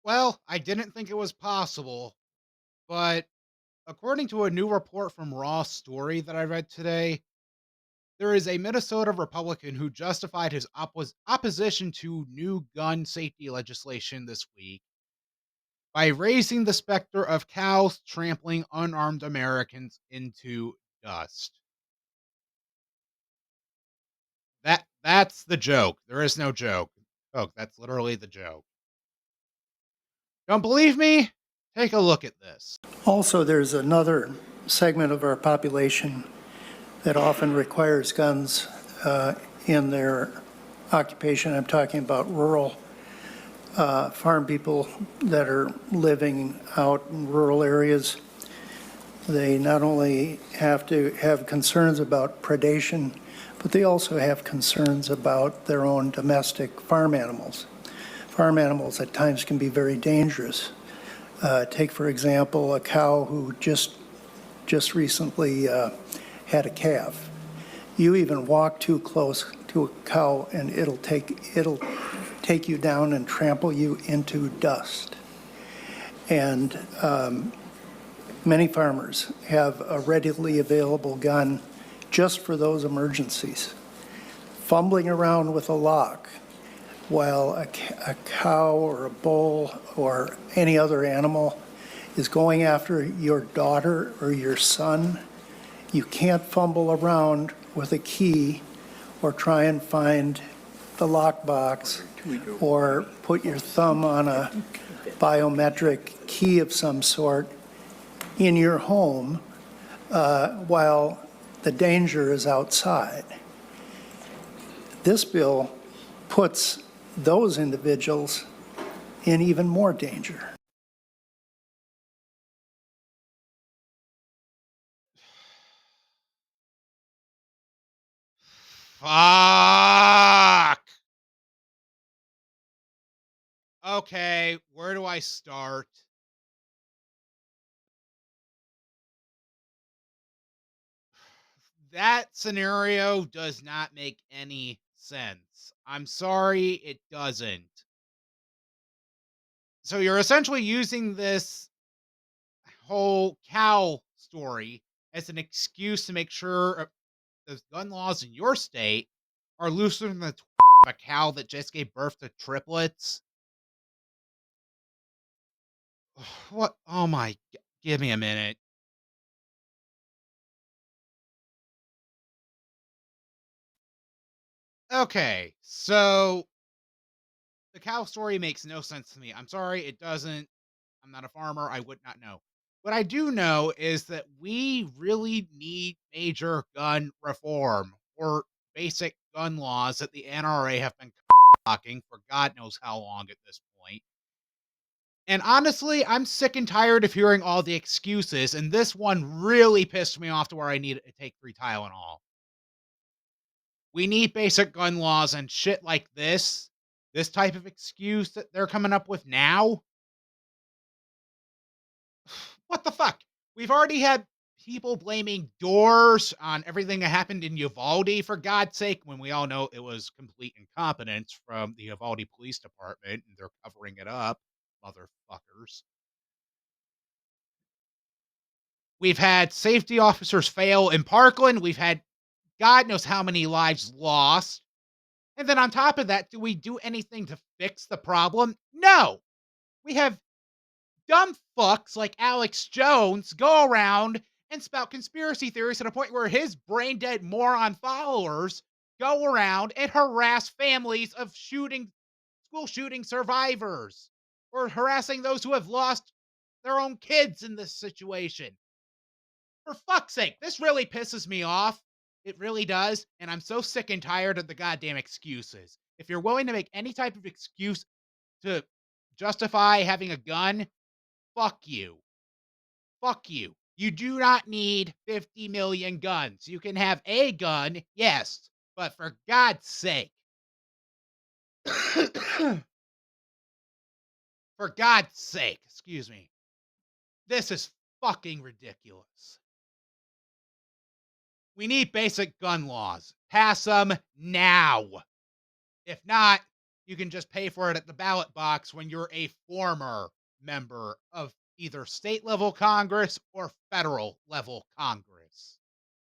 Well, I didn't think it was possible, but according to a new report from Raw Story that I read today, there is a Minnesota Republican who justified his opposition to new gun safety legislation this week by raising the specter of cows trampling unarmed Americans into dust. That's the joke. There is no joke. Oh, that's literally the joke. Don't believe me? Take a look at this. Also, there's another segment of our population that often requires guns in their occupation. I'm talking about rural farm people that are living out in rural areas. They not only have to have concerns about predation, but they also have concerns about their own domestic farm animals. Farm animals at times can be very dangerous. Take, for example, a cow who just recently had a calf. You even walk too close to a cow and it'll take you down and trample you into dust. And many farmers have a readily available gun just for those emergencies. Fumbling around with a lock while a cow or a bull or any other animal is going after your daughter or your son, you can't fumble around with a key or try and find the lockbox or put your thumb on a biometric key of some sort in your home while the danger is outside. This bill puts those individuals in even more danger. Fuck. Okay, where do I start? That scenario does not make any sense. I'm sorry, it doesn't. So you're essentially using this whole cow story as an excuse to make sure the gun laws in your state are looser than the of a cow that just gave birth to triplets. What? Oh my! Give me a minute. Okay, so the cow story makes no sense to me. I'm sorry, it doesn't. I'm not a farmer. I would not know. What I do know is that we really need major gun reform or basic gun laws that the NRA have been talking for God knows how long at this point. And honestly, I'm sick and tired of hearing all the excuses, and this one really pissed me off to where I need to take 3 Tylenol. We need basic gun laws and shit like this type of excuse that they're coming up with now. What the fuck? We've already had people blaming doors on everything that happened in Uvalde, for God's sake, when we all know it was complete incompetence from the Uvalde Police Department, and they're covering it up, motherfuckers. We've had safety officers fail in Parkland. We've had God knows how many lives lost. And then on top of that, do we do anything to fix the problem? No. We have dumb fucks like Alex Jones go around and spout conspiracy theories to the point where his brain dead moron followers go around and harass families of school shooting survivors or harassing those who have lost their own kids in this situation. For fuck's sake, this really pisses me off. It really does. And I'm so sick and tired of the goddamn excuses. If you're willing to make any type of excuse to justify having a gun, fuck you. Fuck you. You do not need 50 million guns. You can have a gun, yes, but for God's sake, for God's sake, excuse me, this is fucking ridiculous. We need basic gun laws. Pass them now. If not, You can just pay for it at the ballot box when you're a former member of either state level Congress or federal level Congress.